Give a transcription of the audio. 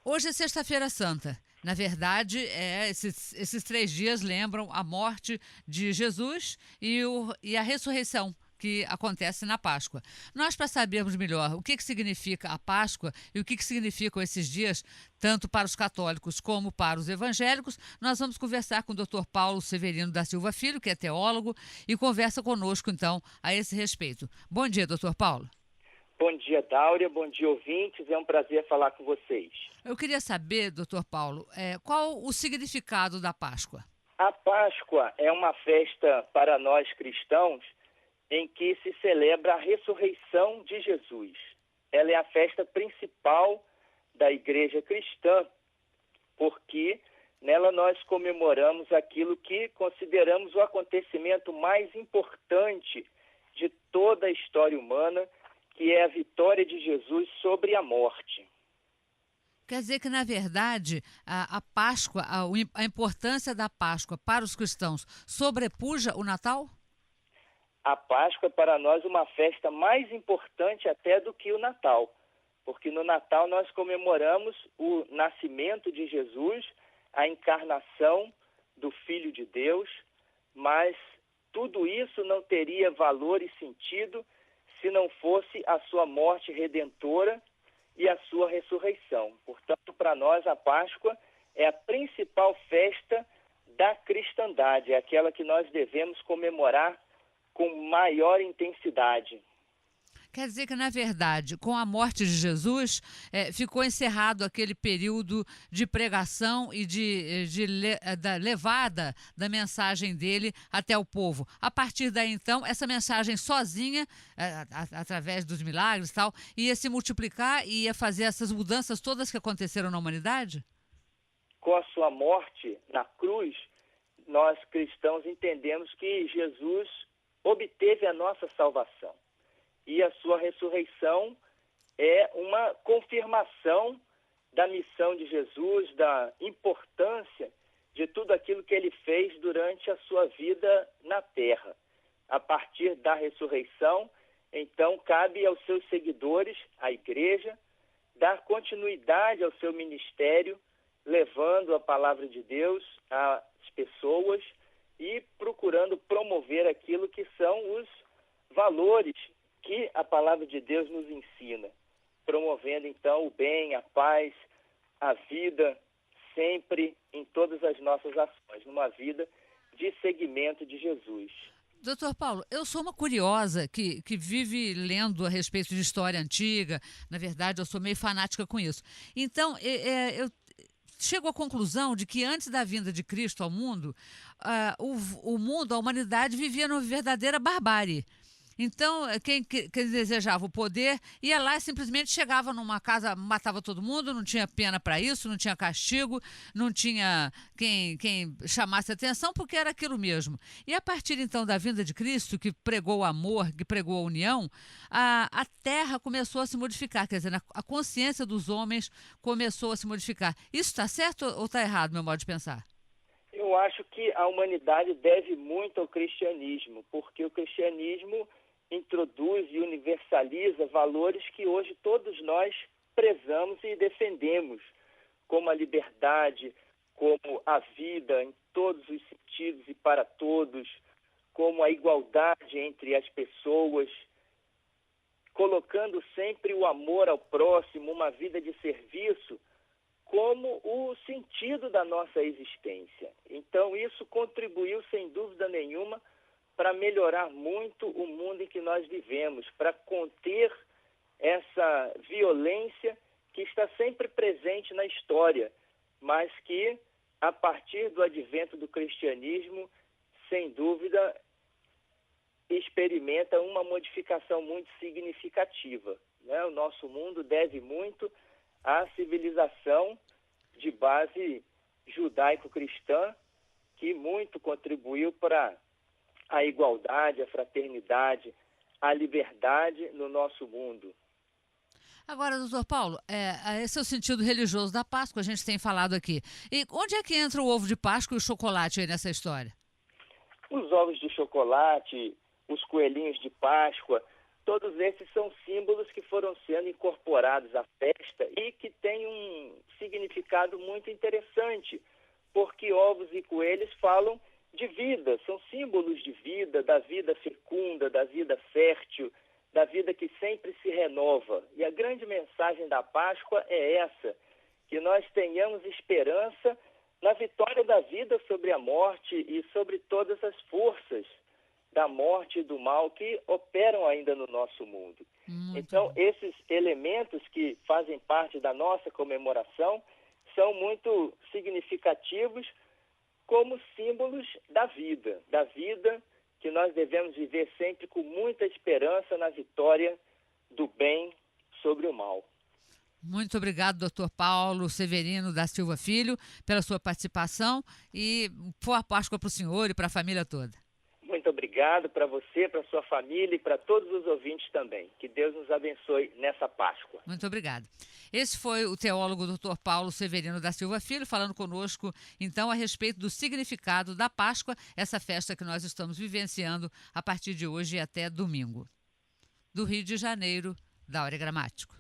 Hoje é Sexta-feira Santa. Na verdade, esses 3 dias lembram a morte de Jesus e a ressurreição que acontece na Páscoa. Nós, para sabermos melhor o que significa a Páscoa e o que significam esses dias, tanto para os católicos como para os evangélicos, nós vamos conversar com o Dr. Paulo Severino da Silva Filho, que é teólogo, e conversa conosco, então, a esse respeito. Bom dia, Dr. Paulo. Bom dia, Dáurea. Bom dia, ouvintes. É um prazer falar com vocês. Eu queria saber, doutor Paulo, qual o significado da Páscoa? A Páscoa é uma festa para nós cristãos em que se celebra a ressurreição de Jesus. Ela é a festa principal da igreja cristã, porque nela nós comemoramos aquilo que consideramos o acontecimento mais importante de toda a história humana, que é a vitória de Jesus sobre a morte. Quer dizer que, na verdade, a Páscoa, a importância da Páscoa para os cristãos sobrepuja o Natal? A Páscoa é para nós uma festa mais importante até do que o Natal, porque no Natal nós comemoramos o nascimento de Jesus, a encarnação do Filho de Deus, mas tudo isso não teria valor e sentido se não fosse a sua morte redentora e a sua ressurreição. Portanto, para nós a Páscoa é a principal festa da cristandade, é aquela que nós devemos comemorar com maior intensidade. Quer dizer que, na verdade, com a morte de Jesus, ficou encerrado aquele período de pregação e da levada da mensagem dele até o povo. A partir daí, então, essa mensagem sozinha, através dos milagres e tal, ia se multiplicar e ia fazer essas mudanças todas que aconteceram na humanidade? Com a sua morte na cruz, nós cristãos entendemos que Jesus obteve a nossa salvação. E a sua ressurreição é uma confirmação da missão de Jesus, da importância de tudo aquilo que ele fez durante a sua vida na terra. A partir da ressurreição, então, cabe aos seus seguidores, à igreja, dar continuidade ao seu ministério, levando a palavra de Deus às pessoas e procurando promover aquilo que são os valores que a palavra de Deus nos ensina, promovendo então o bem, a paz, a vida, sempre em todas as nossas ações, numa vida de seguimento de Jesus. Doutor Paulo, eu sou uma curiosa que vive lendo a respeito de história antiga. Na verdade, eu sou meio fanática com isso. Então, eu chego à conclusão de que antes da vinda de Cristo ao mundo, o mundo, a humanidade, vivia numa verdadeira barbárie. Então, quem desejava o poder ia lá e simplesmente chegava numa casa, matava todo mundo, não tinha pena para isso, não tinha castigo, não tinha quem chamasse atenção, porque era aquilo mesmo. E a partir então da vinda de Cristo, que pregou o amor, que pregou a união, a terra começou a se modificar, quer dizer, a consciência dos homens começou a se modificar. Isso está certo ou está errado, meu modo de pensar? Eu acho que a humanidade deve muito ao cristianismo, porque o cristianismo introduz e universaliza valores que hoje todos nós prezamos e defendemos, como a liberdade, como a vida em todos os sentidos e para todos, como a igualdade entre as pessoas, colocando sempre o amor ao próximo, uma vida de serviço, como o sentido da nossa existência. Então isso contribuiu sem dúvida nenhuma para melhorar muito o mundo em que nós vivemos, para conter essa violência que está sempre presente na história, mas que, a partir do advento do cristianismo, sem dúvida, experimenta uma modificação muito significativa, né? O nosso mundo deve muito à civilização de base judaico-cristã, que muito contribuiu para a igualdade, a fraternidade, a liberdade no nosso mundo. Agora, doutor Paulo, esse é o sentido religioso da Páscoa, a gente tem falado aqui. E onde é que entra o ovo de Páscoa e o chocolate aí nessa história? Os ovos de chocolate, os coelhinhos de Páscoa, todos esses são símbolos que foram sendo incorporados à festa e que têm um significado muito interessante, porque ovos e coelhos falam de vida, são símbolos de vida, da vida fecunda, da vida fértil, da vida que sempre se renova. E a grande mensagem da Páscoa é essa, que nós tenhamos esperança na vitória da vida sobre a morte e sobre todas as forças da morte e do mal que operam ainda no nosso mundo. Então, esses elementos que fazem parte da nossa comemoração são muito significativos como símbolos da vida que nós devemos viver sempre com muita esperança na vitória do bem sobre o mal. Muito obrigado, doutor Paulo Severino da Silva Filho, pela sua participação e boa Páscoa para o senhor e para a família toda. Muito obrigado para você, para sua família e para todos os ouvintes também. Que Deus nos abençoe nessa Páscoa. Muito obrigado. Esse foi o teólogo Dr. Paulo Severino da Silva Filho falando conosco, então, a respeito do significado da Páscoa, essa festa que nós estamos vivenciando a partir de hoje e até domingo. Do Rio de Janeiro, Daura Gramático.